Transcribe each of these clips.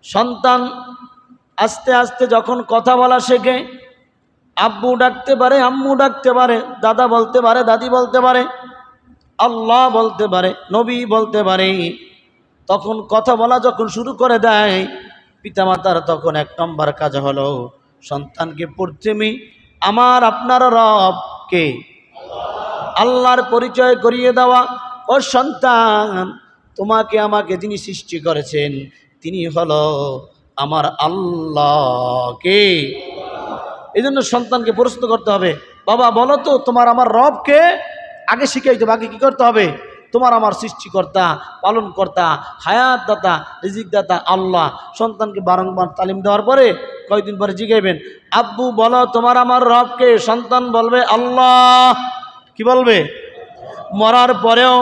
সন্তান আস্তে আস্তে যখন কথা বলা শেখে, আব্বু ডাকতে পারে, আম্মু ডাকতে পারে, দাদা বলতে পারে, দাদি বলতে পারে, আল্লাহ বলতে পারে, নবী বলতে পারে, তখন কথা বলা যখন শুরু করে দেয়, পিতামাতার তখন এক নম্বর কাজ হলো সন্তানকে প্রথমে আমার আপনার রব কে, আল্লাহর পরিচয় করিয়ে দেওয়া। ও সন্তান, তোমাকে আমাকে যিনি সৃষ্টি করেছেন তিনি হলো আমার আল্লাহ কে। এই জন্য সন্তানকে প্রশ্ন করতে হবে, বাবা বলো তো তোমার আমার রব কে, আগে শিখাইতে হবে। আগে কী করতে হবে? তোমার আমার সৃষ্টিকর্তা, পালনকর্তা, হায়াত দাতা, রিজিক দাতা আল্লাহ। সন্তানকে বারংবার তালিম দেওয়ার পরে কয়েকদিন পরে জিজ্ঞাসবেন, আব্বু বলো তোমার আমার রব কে? সন্তান বলবে আল্লাহ। কি বলবে? মরার পরেও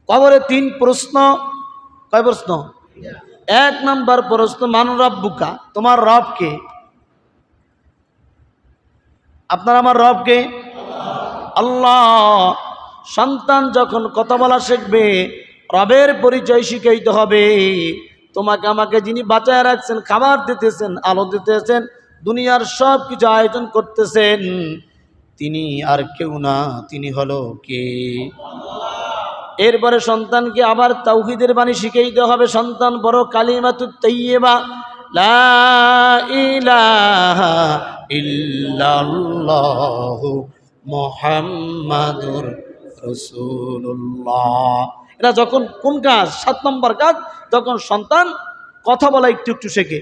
কবরে 3 প্রশ্ন। কয় প্রশ্ন? 1 নম্বর প্রশ্ন, মান রব্বুকা, তোমার রব কে? আপনার আমার রব কে? আল্লাহ। সন্তান যখন কথা বলা শিখবে, রবের পরিচয় শিখাইতে হবে। তোমাকে আমাকে যিনি বাঁচায় রাখছেন, খাবার দিতেছেন, আলো দিতেছেন, দুনিয়ার সব কিছু আয়োজন করতেছেন, তিনি আর কেউ না, তিনি হলো কে? এরপরে সন্তানকে আবার তাওহীদের বাণী শিখাইতে হবে। সন্তান বড় কালিমাতুত তাইয়্যিবা, লা ইলাহা ইল্লাল্লাহু মুহাম্মাদুর রাসূলুল্লাহ। এটা যখন কোন কাজ? 7 নম্বর কাজ, যখন সন্তান কথা বলা একটু একটু শেখে।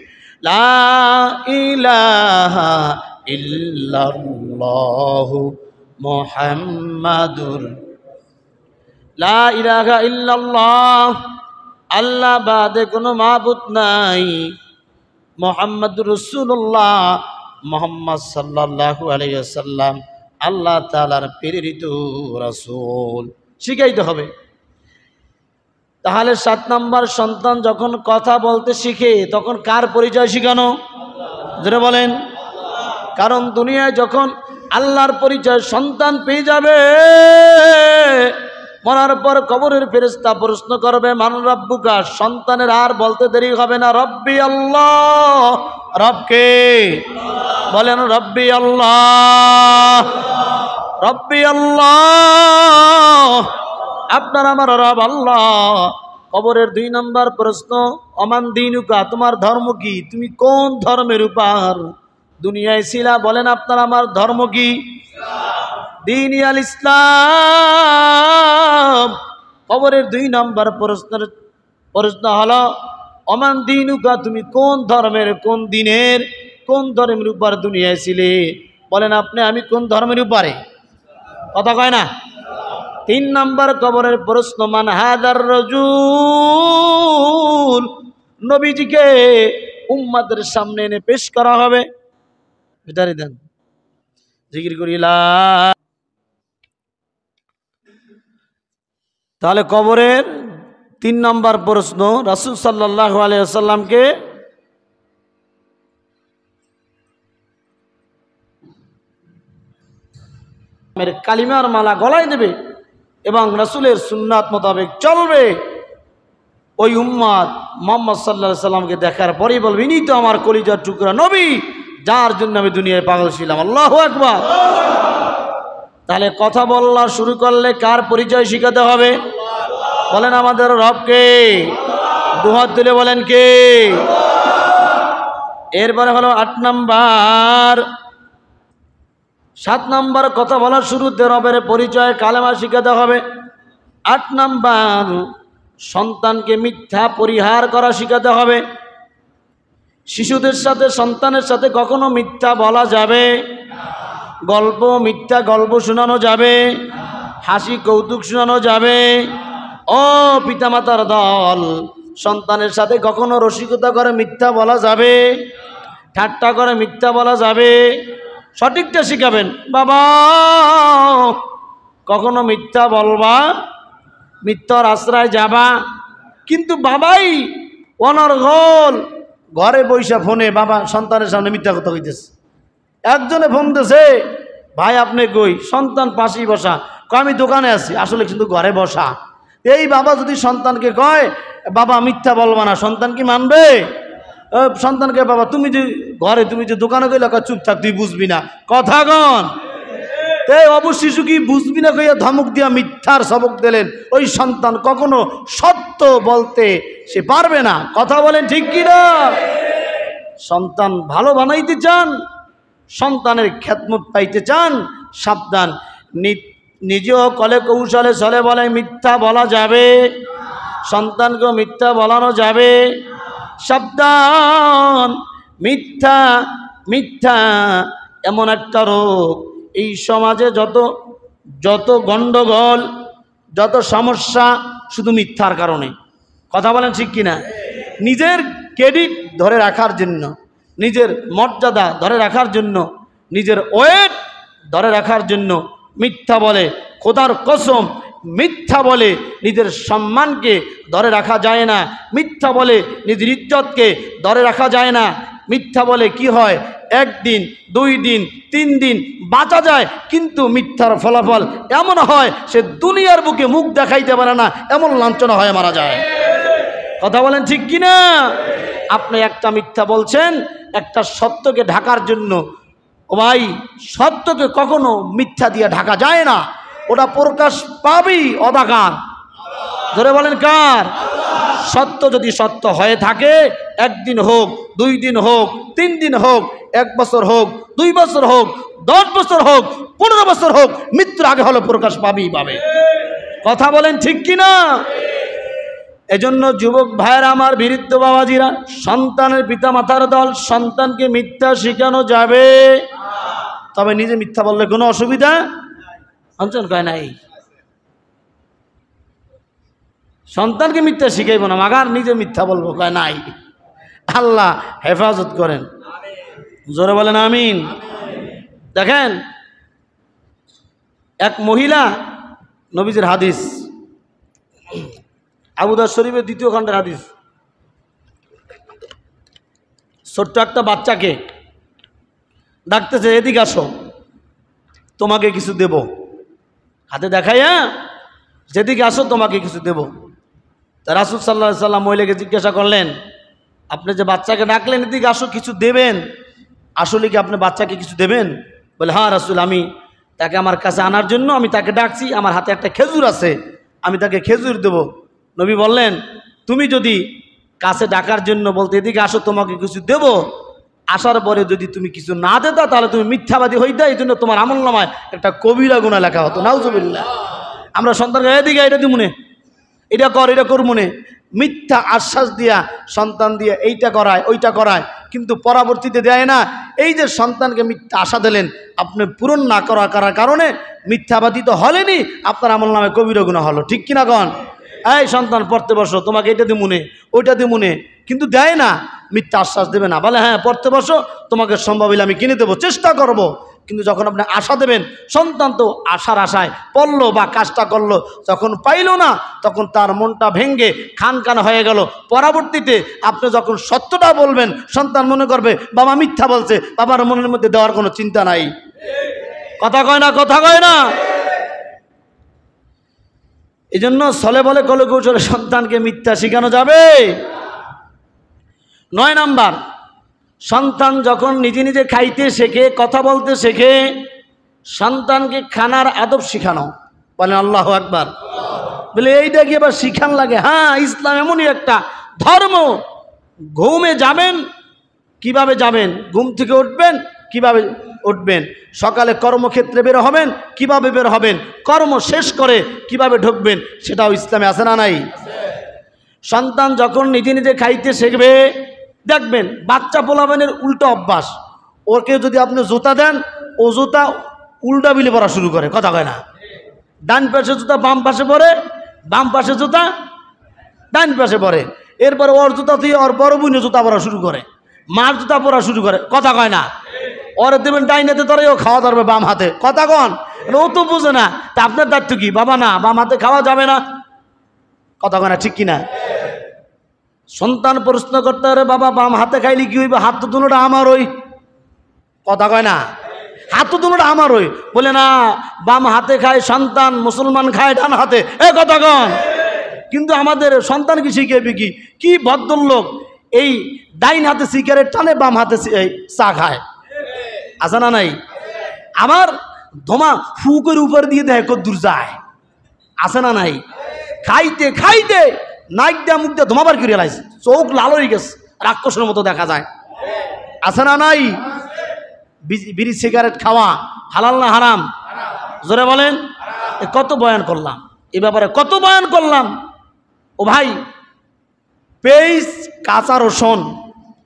লা ইলাহা ইল্লাল্লাহু মুহাম্মাদুর, লা ইলাহা ইল্লাল্লাহ, আল্লাহ বাদে কোনো মাবুদ নাই, মুহাম্মাদুর রাসূলুল্লাহ, মুহাম্মদ সাল্লাল্লাহু আলাইহি ওয়াসাল্লাম আল্লাহ তাআলার প্রেরিত রাসূল। শিখাইতে হবে। তাহলে 7 নম্বর, সন্তান যখন কথা বলতে শিখে তখন কার পরিচয় শিখানো? যেটা বলেন, কারণ দুনিয়ায় যখন আল্লাহর পরিচয় সন্তান পেয়ে যাবে, মরার পর কবরের ফেরেশতা প্রশ্ন করবে, মান রব্বুকা, সন্তানের আর বলতে দেরি হবে না, রব্বি আল্লাহ। রবকে বলেন, রব্বি আল্লাহ, রব্বি আল্লাহ, আপনার আমার রব আল্লাহ। কবরের 2 নম্বর প্রশ্ন, অমান দীনুকা, তোমার ধর্ম কি, তুমি কোন ধর্মের উপর দুনিয়ায় ছিলা? বলেন, আপনার আমার ধর্ম কি? দীনি আল ইসলাম। কবরের 2 নম্বর প্রশ্ন হলো, অমান দীনুকা, তুমি কোন ধর্মের, কোন দিনের, কোন ধর্মের উপর দুনিয়ায় ছিলে? বলেন আপনি, আমি কোন ধর্মের উপরে? কথা কয় না। 3 নম্বর কবরের প্রশ্ন, মান হাদার রাজূল, নবীজিকে উম্মতের সামনে এনে পেশ করা হবে। বিদারি দেন, জিকির করিলা। তাহলে কবরের 3 নম্বর প্রশ্ন, রাসূল সাল্লাল্লাহু আলাইহি ওয়াসাল্লামকে কালিমার মালা গলায় দেবে এবং রাসূলের সুন্নাত মোতাবেক চলবে। ওই উম্মত মুহাম্মদ সাল্লাল্লাহু আলাইহি ওয়াসাল্লামকে দেখার পরেই বলবে, ইনি তো আমার কলিজার টুকরা নবী, যার জন্য আমি দুনিয়ায় পাগল ছিলাম। আল্লাহু আকবার। তাহলে কথা বলা শুরু করলে কার পরিচয় শিখাতে হবে? বলেন, আমাদের রবকে। দুহাত তুলে বলেন কে? এরপরে হলো 8 নম্বর। 7 নম্বর কথা বলার শুরুতে রবের পরিচয় কালেমা শিখাতে হবে। 8 নম্বর, সন্তানকে মিথ্যা পরিহার করা শিখাতে হবে। শিশুদের সাথে, সন্তানের সাথে কখনো মিথ্যা বলা যাবে? মিথ্যা গল্প শোনানো যাবে? হাসি কৌতুক শোনানো যাবে? ও পিতামাতার দল, সন্তানের সাথে কখনো রসিকতা করে মিথ্যা বলা যাবে? ঠাট্টা করে মিথ্যা বলা যাবে? সঠিকটা শিখাবেন। বাবা, কখনো মিথ্যা বলবা, মিথ্যার আশ্রয় যাবা, কিন্তু বাবাই অনর্গল ঘরে বৈশা ফোনে বাবা সন্তানের সামনে মিথ্যা কথা কইতেছে। একজনে ফোন দিয়েছে, ভাই আপনি কই? সন্তান পাশেই বসা, আমি দোকানে আছি, আসলে কিন্তু ঘরে বসা। এই বাবা যদি সন্তানকে কয় বাবা মিথ্যা বলবা না, সন্তান কি মানবে? সন্তানকে বাবা তুমি যে ঘরে তুমি যে দোকানে গেলে চুপ থাক, তুই বুঝবি না, কথা কন। এই অবশ্য শিশু কি বুঝবি না কইয়া ধমক দিয়া মিথ্যার সবক দিলেন, ওই সন্তান কখনো সত্য বলতে সে পারবে না। কথা বলেন ঠিক কি না? সন্তান ভালো বানাইতে চান, সন্তানের খেদমত পাইতে চান, সাবধান। নিজেও কলে কৌশলে চলে বলে মিথ্যা বলা যাবে, সন্তানকেও মিথ্যা বলানো যাবে। সাবধান, মিথ্যা মিথ্যা এমন একটা রোগ, এই সমাজে যত গণ্ডগোল, যত সমস্যা শুধু মিথ্যার কারণে। কথা বলেন ঠিক কিনা? নিজের ক্রেডিট ধরে রাখার জন্য, নিজের মর্যাদা ধরে রাখার জন্য, নিজের ওয়েট ধরে রাখার জন্য মিথ্যা বলে। খোদার কসম, মিথ্যা বলে নিজের সম্মানকে ধরে রাখা যায় না, মিথ্যা বলে নিজের ইজ্জতকে ধরে রাখা যায় না। মিথ্যা বলে কি হয়, একদিন 2 দিন 3 দিন বাঁচা যায়, কিন্তু মিথ্যার ফলাফল এমন হয় সে দুনিয়ার বুকে মুখ দেখাইতে পারে না, এমন লাঞ্ছনা হয়ে মারা যায়। কথা বলেন ঠিক কিনা? আপনি একটা মিথ্যা বলছেন একটা সত্যকে ঢাকার জন্য। ও ভাই, সত্যকে কখনো মিথ্যা দিয়ে ঢাকা যায় না, ওটা প্রকাশ পাবেই অবাকার। ধরে বলেন কার? সত্য যদি সত্য হয়ে থাকে, একদিন হোক, 2 দিন হোক, 3 দিন হোক, 1 বছর হোক, 2 বছর হোক, 10 বছর হোক, 15 বছর হোক, মৃত্যুর আগে হলো প্রকাশ পাবেই পাবে। কথা বলেন ঠিক কিনা? এজন্য যুবক ভাইয়েরা আমার, বীরিত্ব বাবাজিরা, সন্তানের পিতা মাতার দল, সন্তানকে মিথ্যা শেখানো যাবে, তবে নিজে মিথ্যা বললে কোনো অসুবিধা অঞ্চল কয় নাই। সন্তানকে মিথ্যা শিখাইব না, মাগার নিজে মিথ্যা বলবো কয় নাই। আল্লাহ হেফাজত করেন, জোরে বলেন আমিন। দেখেন, এক মহিলা, নবীজির হাদিস, আবু দাউদ শরীফের 2য় খণ্ডের হাদিস, ছোট্ট একটা বাচ্চাকে ডাকতেছে, এদিকে আসো, তোমাকে কিছু দেব, হাতে দেখাইয়া যেদিকে আসো তোমাকে কিছু দেব। তা রাসূল সাল্লাল্লাহু আলাইহি সাল্লাম মহিলাকে জিজ্ঞাসা করলেন, আপনি যে বাচ্চাকে ডাকলেন এদিকে আসো কিছু দেবেন, আসলে কি আপনি বাচ্চাকে কিছু দেবেন? বলে, হ্যাঁ রাসূল, আমি তাকে আমার কাছে আনার জন্য আমি তাকে ডাকছি, আমার হাতে একটা খেজুর আছে, আমি তাকে খেজুর দেব। নবী বললেন, তুমি যদি কাছে ডাকার জন্য বলতে এদিকে আসো তোমাকে কিছু দেব, আসার পরে যদি তুমি কিছু না দেতা তাহলে তুমি মিথ্যাবাদী হইতা, এই জন্য তোমার আমলনামায় একটা কবিরা গুনাহ লেখা হতো। নাউজুবিল্লাহ। আমরা সন্তানকে এদিকে এটা দিমুনে, এটা কর, এটা কর মনে, মিথ্যা আশ্বাস দিয়া সন্তান দিয়ে এইটা করায় ওইটা করায়, কিন্তু পরবর্তীতে দেয় না। এই যে সন্তানকে মিথ্যা আশা দিলেন, আপনি পূরণ না করার কারণে মিথ্যাবাদী তো হলেনি, আপনার আমলনামায় কবিরা গুনাহ হলো। ঠিক কিনা কন? এই সন্তান পড়তে বসো, তোমাকে এটা দিমুনে ওইটা দিমুনে, কিন্তু দেয় না, মিথ্যা আশ্বাস দেবে না, বলে হ্যাঁ পড়তে বসো, তোমাকে সম্ভব হলে আমি কিনে দেবো, চেষ্টা করব। কিন্তু যখন আপনি আশা দেবেন, সন্তান তো আশার আশায় পড়লো বা কাজটা করলো, যখন পাইল না তখন তার মনটা ভেঙ্গে খান হয়ে গেল। পরবর্তীতে আপনি যখন সত্যটা বলবেন, সন্তান মনে করবে বাবা মিথ্যা বলছে, বাবার মনের মধ্যে দেওয়ার কোনো চিন্তা নাই। কথা কয় না? কথা কয় না? এই জন্য ছলে বলে কলে কৌশলে সন্তানকে মিথ্যা শেখানো যাবে। 9 নাম্বার, সন্তান যখন নিজে নিজে খাইতে শেখে, কথা বলতে শেখে, সন্তানকে খানার আদব শিখানো। বলেন আল্লাহু আকবার। বলে এইটা কি আবার শিখান লাগে? হ্যাঁ, ইসলাম এমনই একটা ধর্ম। ঘুমে যাবেন কিভাবে যাবেন, ঘুম থেকে উঠবেন কিভাবে উঠবেন, সকালে কর্মক্ষেত্রে বের হবেন কিভাবে বের হবেন, কর্ম শেষ করে কিভাবে ঢুকবেন, সেটাও ইসলামে আছে না নাই? সন্তান যখন নিজে নিজে খাইতে শিখবে, দেখবেন বাচ্চা পোলাবেনের উল্টো অভ্যাস, ওকে যদি আপনি জুতা দেন, ও জুতা উল্টা বিলে পড়া শুরু করে। কথা কয় না? ডান পাশে জুতা বাম পাশে পরে, বাম পাশে জুতা ডান পাশে পরে, এরপরে ওর জুতা দিয়ে ওর বড় বোনের জুতা পরা শুরু করে, মার জুতা পরা শুরু করে। কথা কয় না? ওরে দেবেন ডাইনাতে ধরে, ও খাওয়া ধরবে বাম হাতে। কথা কন? ও তো বুঝে না, তা আপনার দায়িত্ব কি? বাবা না, বাম হাতে খাওয়া যাবে না। কথা কয় না? ঠিক কিনা? সন্তান প্রশ্ন করতে পারে, বাবা বাম হাতে খাইলে কি হইবে? হাত তো দুটোটা আমার ওই। কথা কয় না? হাত তো দুটোটা আমার ওই। বলে না, বাম হাতে খায় সন্তান, মুসলমান খায় ডান হাতে। এ কথা কন? কিন্তু আমাদের সন্তানকে শিখাবে কি ভদ্রলোক এই ডাইন হাতে সিগারেট টানে, বাম হাতে চা খায়, আছে না নাই? আবার ধোমা ফুকের উপর দিয়ে দেয় কদ্দূর যায়, আছে না নাই? খাইতে খাইতে নাক দিয়া মুখ দিয়ে ধোমাবার করে লাইছে, চোখ লাল হয়ে গেছে, রাক্ষসের মতো দেখা যায়, আছে না নাই? বিড়ি সিগারেট খাওয়া হালাল না হারাম? জোরে বলেন। কত বয়ান করলাম এ ব্যাপারে, কত বয়ান করলাম। ও ভাই, পেঁয়াজ কাঁচা রসুন,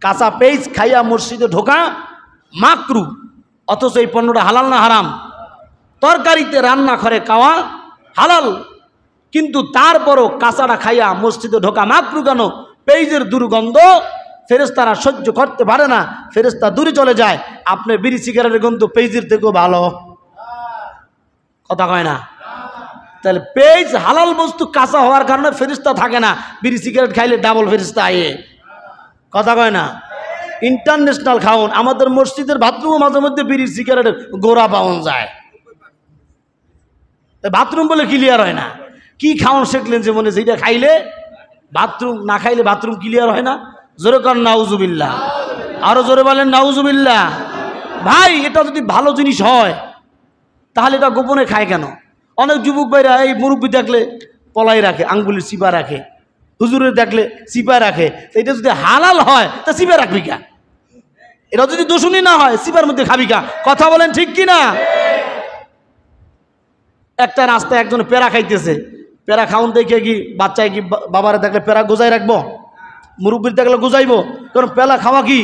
কাঁচা পেঁয়াজ খাইয়া মসজিদে ঢোকা মাকরু, অথচ এই পণ্যটা হালাল না হারাম? তরকারিতে রান্না করে খাওয়া হালাল, কিন্তু তারপরও কাঁচাটা খাইয়া মসজিদে ঢোকা মাকরু কেন? পেঁয়াজের দুর্গন্ধ ফেরেশতারা সহ্য করতে পারে না, ফেরেশতা দূরে চলে যায়। আপনি বিড়ি সিগারেটের গন্ধ পেঁয়াজের থেকেও ভালো, কথা কয় না? তাহলে পেঁয়াজ হালাল বস্তু, কাঁচা হওয়ার কারণে ফেরেশতা থাকে না, বিড়ি সিগারেট খাইলে ডাবল ফেরেশতা আয়ে, কথা কয় না? ইন্টারন্যাশনাল খাওন, আমাদের মসজিদের বাথরুমও মাঝে মধ্যে বিড়ি সিগারেটের গোড়া পাওয়া যায়, বাথরুম বলে ক্লিয়ার হয় না। কি খাওয়ান শিখলেন যে মনে যেটা খাইলে বাথরুম, না খাইলে বাথরুম ক্লিয়ার হয় না? জোরে করেন নাউজুবিল্লাহ, আরো জোরে বলেন নাউজুবিল্লাহ। ভাই, এটা যদি ভালো জিনিস হয় তাহলে এটা গোপনে খায় কেন? অনেক যুবক ভাইরা এই মুরব্বী দেখলে পলাই রাখে, আঙ্গুলের চিপা রাখে, হুজুরের দেখলে চিপা রাখে। এটা যদি হালাল হয় তা চিপা রাখবি কা? এটা যদি দূষণই না হয় চিপার মধ্যে খাবি কা? কথা বলেন ঠিক কিনা? একটা রাস্তায় একজন পেরা খাইতেছে, পেরা খাউন দেখে কি বাচ্চায় কি বাবারে দেখলে পেরা গোজাই রাখবো? মুরব্বীর দেখলে গোজাইবো? কারণ পেলা খাওয়া কি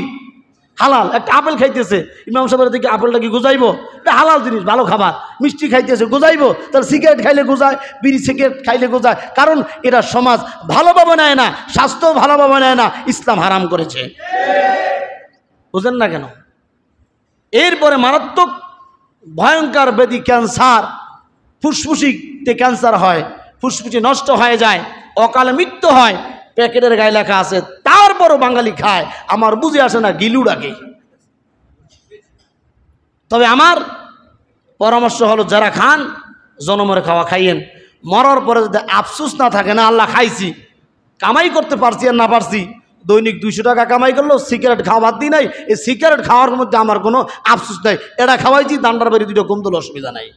হালাল। একটা আপেল খাইতেছে, ইমাম সাহেবের দেখে আপেলটা কি গোজাইবো? এটা হালাল জিনিস, ভালো খাবার। মিষ্টি খাইতেছে, গোজাইবো? তাহলে সিগারেট খাইলে গোজায়, বিড়ি সিগারেট খাইলে গোজায়, কারণ এটা সমাজ ভালোভাবে নেয় না, স্বাস্থ্য ভালোভাবে নেয় না, ইসলাম হারাম করেছে। বুঝেন না কেন? এরপরে মারাত্মক ভয়ঙ্কর ব্যাধি ক্যান্সার, ফুসফুসিতে ক্যান্সার হয়, ফুসফুসি নষ্ট হয়ে যায়, অকালে মৃত্যু হয়, প্যাকেটের গায়ে লেখা আছে, তারপরও বাঙালি খায়। আমার বুঝে আসে না, গিলু ডাকে। তবে আমার পরামর্শ হলো, যারা খান জনমের খাওয়া খাইয়েন, মরার পরে যদি আফসোস না থাকে না আল্লাহ খাইছি, কামাই করতে পারছি আর না পারছি, দৈনিক 200 টাকা কামাই করলো, সিগারেট খাওয়া বাদ দিই নাই, এই সিগারেট খাওয়ার মধ্যে আমার কোনো আফসোস নাই, এটা খাওয়াইছি, দান্ডার বাড়ি 2টা কম দিলে অসুবিধা নাই।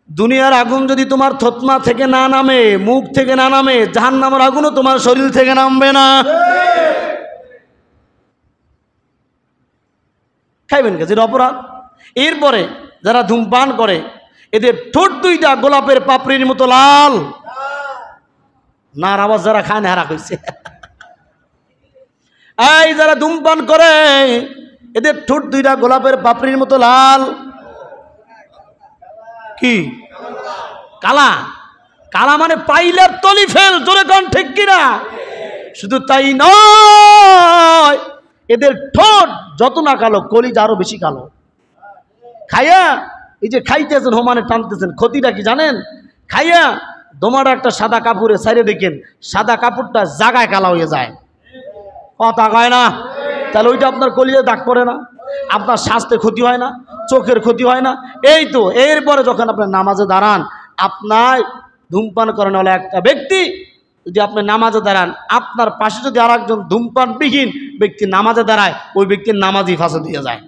দুনিয়ার আগুন যদি তোমার থতমা থেকে না নামে, মুখ থেকে না নামে, জাহান্নামের আগুনও তোমার শরীর থেকে নামবে না। খাইবেন কে? যেটা অপরাধ। এরপরে যারা ধূমপান করে, এদের ঠোঁট 2টা গোলাপের পাপড়ির মতো লাল। না আবার যারা খায় না হারা কইছে। এই যারা ধূমপান করে, এদের ঠোঁট 2টা গোলাপের পাপড়ির মতো লাল। কি কালা? কালা মানে পাইলার তলি ফেল, জোরে কোন ঠিক কিনা? শুধু তাই নয়, এদের ঠোঁট যত না কালো, কলিজা আরো বেশি কালো। খাইয়া এই যে খাইতেছেন, হোমানে টানতেছেন, ক্ষতিটা কি জানেন? খাইয়া দোমাটা একটা সাদা কাপড়ে সাইরে দেখেন, সাদা কাপড়টা জাগায় কালা হয়ে যায়, কথা কয় না? তাহলে ওইটা আপনার কলিজা দাগ পড়ে না, আপনার স্বাস্থ্যে ক্ষতি হয় না, চোখের ক্ষতি হয় না। এই তো এরপরে যখন আপনি নামাজে দাঁড়ান, আপনার ধূমপান করেন হলো একটা ব্যক্তি, যদি আপনি নামাজে দাঁড়ান, আপনার পাশে যদি আর একজন ধূমপানবিহীন ব্যক্তি নামাজে দাঁড়ায়, ওই ব্যক্তির নামাজই ফাঁসে দিয়ে যায়।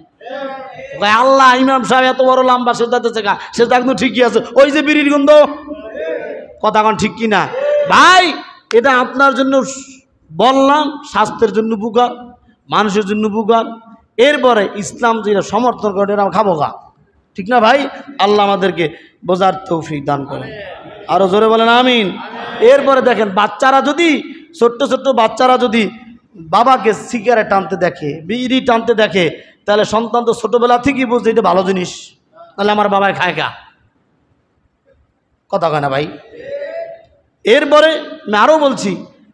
আল্লাহ, ইমাম সাহেব এত বড় লম্বা সেটাতে গা, সেটা একদম ঠিকই আছে, ওই যে বিড়ির গন্ধ, কথা কন ঠিক কিনা? ভাই, এটা আপনার জন্য বললাম, স্বাস্থ্যের জন্য উপকার, মানুষের জন্য উপকার। এরপরে ইসলাম যেটা সমর্থন করে, এটা খাবো গা, ঠিক না ভাই? আল্লাহ আমাদেরকে বোঝার তৌফিক দান করেন, আরো জোরে বলেন আমিন। এরপরে দেখেন, বাচ্চারা যদি, ছোট্ট ছোট্ট বাচ্চারা যদি বাবাকে সিগারেট টানতে দেখে, বিড়ি টানতে দেখে, তাহলে সন্তান তো ছোটবেলা থেকেই বুঝছে এটা ভালো জিনিস, তাহলে আমার বাবাই খায় গা, কথা কয় না ভাই? এরপরে আমি আরও বলছি,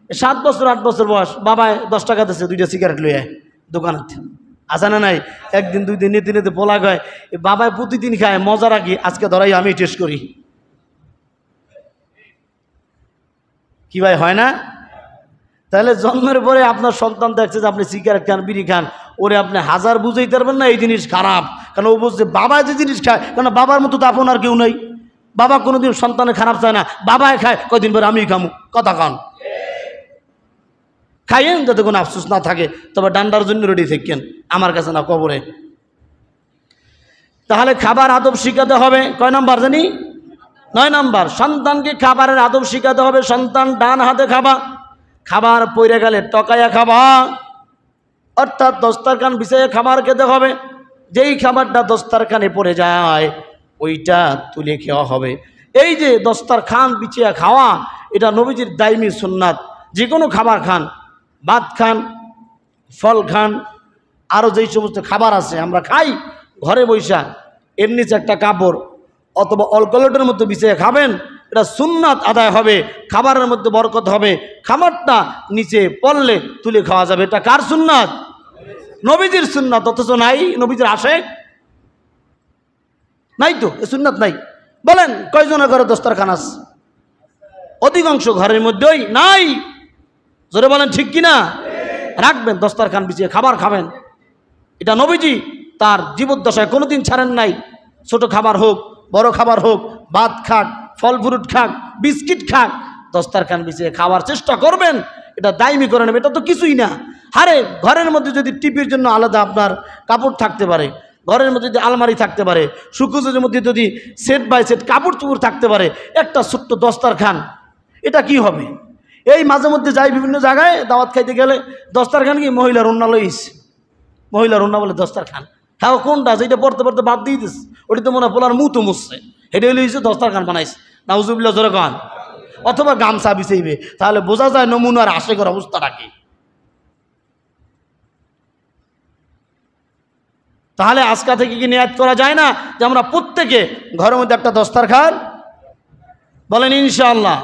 7 বছর 8 বছর বয়স, বাবায় 10 টাকা দিচ্ছে, 2টা সিগারেট লইয়া দোকানের, আসে না নাই? একদিন 2 দিন নিতে নিতে পোলা গয়, বাবায় প্রতিদিন খায়, মজা রাখি, আজকে ধরাই আমি টেস্ট করি। কি ভাই, হয় না? তাহলে জন্মের পরে আপনার সন্তান দেখছে যে আপনি সিগারেট খান, বিড়ি খান, ওরে আপনি হাজার বুঝাইতে পারবেন না এই জিনিস খারাপ, কারণ ও বুঝছে বাবা যে জিনিস খায়, কারণ বাবার মতো তো আপন আর কেউ নেই। বাবা কোনোদিন সন্তানের খারাপ চায় না, বাবাই খায়, কয়দিন পরে আমি খামু, কথা কন। খাইয়েন যাতে কোনো আফসোস না থাকে, তবে ডান্ডার জন্য রেডি থাকেন, আমার কাছে না, কবরে। তাহলে খাবার আদব শিখাতে হবে, কয় নাম্বার জানি? 9 নাম্বার। সন্তানকে খাবারের আদব শিখাতে হবে। সন্তান ডান হাতে খাবা, খাবার পড়ে গেলে টকাইয়া খাবা, অর্থাৎ দস্তারখান বিছাইয়া খাবার খেতে হবে। যেই খাবারটা দস্তারখানে পড়ে যায় ওইটা তুলে খাওয়া হবে। এই যে দস্তারখান বিছিয়ে খাওয়া, এটা নবীজির দাইমি সুন্নাত। যে কোনো খাবার খান, ভাত খান, ফল খান, আরও যেই সমস্ত খাবার আছে আমরা খাই, ঘরে বৈশা এর নিচে একটা কাপড় অথবা অলকলটের মধ্যে বিছিয়ে খাবেন, এটা সুন্নাত আদায় হবে, খাবারের মধ্যে বরকত হবে। খাবারটা নিচে পড়লে তুলে খাওয়া যাবে। এটা কার সুন্নাত? নবীজির সুন্নাত। অথচ নাই, নবীজির আশেক নাই তো, এ সুন্নাত নাই। বলেন কয়জনের ঘরে দস্তারখান আছে? অধিকাংশ ঘরের মধ্যেই নাই। জোরে বলেন ঠিক কিনা? রাখবেন দস্তারখান বিছিয়ে খাবার খাবেন। এটা নবীজি তার জীবদ্দশায় কোনোদিন ছাড়েন নাই। ছোট খাবার হোক, বড় খাবার হোক, ভাত খাক, ফল ফ্রুট খাক, বিস্কিট খাক, দস্তারখান বিছিয়ে খাওয়ার চেষ্টা করবেন। এটা দায়মি করে নেবে, এটা তো কিছুই না। আরে ঘরের মধ্যে যদি টিপির জন্য আলাদা আপনার কাপড় থাকতে পারে, ঘরের মধ্যে যদি আলমারি থাকতে পারে, সুকুজের মধ্যে যদি সেট বাই সেট কাপড় চুপড় থাকতে পারে, একটা ছোট্ট দস্তারখান, এটা কি হবে? এই মাঝে মধ্যে যাই বিভিন্ন জায়গায় দাওয়াত খাইতে গেলে, দস্তারখান কি মহিলার ওন্না লইস, মহিলার ওন্না বলে দস্তারখান। হ্যাঁ কোনটা যেটা পড়তে পড়তে বাদ দিয়ে দিস, ওটি তো মনে হয় পোলার মুতো মুছছে, হেঁটে লইছে দস্তারখান বানাইছে, নাউজুবিল্লাহ জোরে খান। অথবা গামছা বিছাইবে, তাহলে বোঝা যায় নমুনার আশেকের অবস্থাটা কি। তাহলে আজকা থেকে কি নিয়াত করা যায় না যে আমরা প্রত্যেকে ঘরের মধ্যে একটা দস্তারখান? বলেন ইনশাআল্লাহ।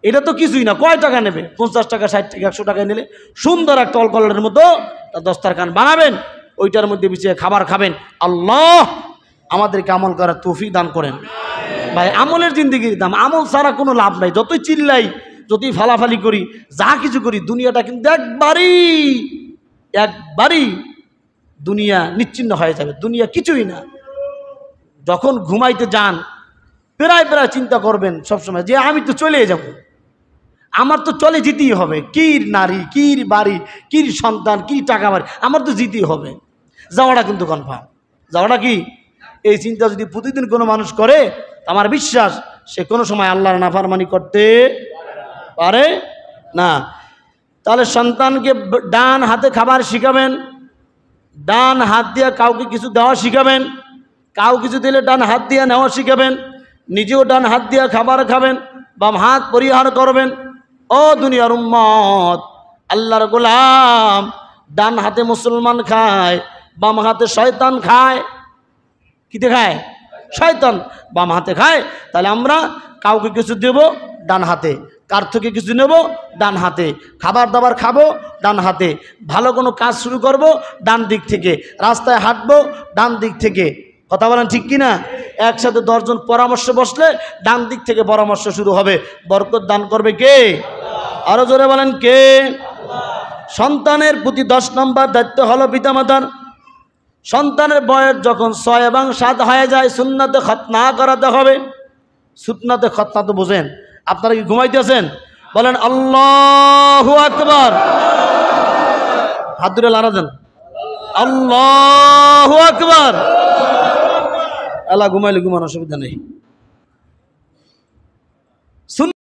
এটা তো কিছুই না, কয় টাকা নেবে? 50 টাকা, 60 টাকা, 100 টাকায় নিলে সুন্দর একটা অলকলের মতো দস্তারখান বানাবেন, ওইটার মধ্যে বিছিয়ে খাবার খাবেন। আল্লাহ আমাদেরকে আমল করার তৌফিক দান করেন। ভাই আমলের জিন্দেগির দাম, আমল ছাড়া কোনো লাভ নাই। যতই চিল্লাই, যতই ফালাফালি করি, যা কিছু করি, দুনিয়াটা কিন্তু একবারই দুনিয়া নিশ্চিন্ন হয়ে যাবে। দুনিয়া কিছুই না। যখন ঘুমাইতে যান প্রায় চিন্তা করবেন সবসময় যে আমি তো চলে যাব, আমার তো চলে যেতেই হবে। কির নারী, কির বাড়ি, কির সন্তান, কির টাকা বাড়ি, আমার তো যেতেই হবে। যাওয়াটা কিন্তু কনফার্ম। যাওয়াটা কি? এই চিন্তা যদি প্রতিদিন কোনো মানুষ করে, আমার বিশ্বাস সে কোনো সময় আল্লাহর নাফরমানি করতে পারে না। তাহলে সন্তানকে ডান হাতে খাবার শিখাবেন, ডান হাত দিয়ে কাউকে কিছু দেওয়া শিখাবেন, কাউ কিছু দিলে ডান হাত দিয়ে নেওয়া শিখাবেন, নিজেও ডান হাত দিয়ে খাবার খাবেন, বাম হাত পরিহার করবেন। ও দুনিয়ার উম্মত, আল্লাহর গোলাম, ডান হাতে মুসলমান খায়, বাম হাতে শয়তান খায়। কিতে খায়? শয়তান। বাম হাতে খায়। তাহলে আমরা কাউকে কিছু দেব ডান হাতে, কার থেকে কিছু নেব ডান হাতে, খাবার দাবার খাবো ডান হাতে, ভালো কোনো কাজ শুরু করব ডান দিক থেকে, রাস্তায় হাঁটবো ডান দিক থেকে। কথা বলেন ঠিক কিনা? একসাথে 10 জন পরামর্শ বসলে ডান দিক থেকে পরামর্শ শুরু হবে। বরকত দান করবে কে? আরো জোরে বলেন কে? সন্তানের প্রতি 10 নম্বর দায়িত্ব হলো পিতামাতার। সন্তানের বয়স যখন 6 এবং 7 হয়ে যায়, সুন্নাতে খতনা করাতে হবে। সুন্নাতে খতনা তো বোঝেন আপনারা, কি ঘুমাইতেছেন? বলেন আল্লাহু আকবার। হাত ধরে লাড়া দেন, আল্লাহু আকবার। আল্লাহ ঘুমাইলে ঘুমানোর অসুবিধা নেই।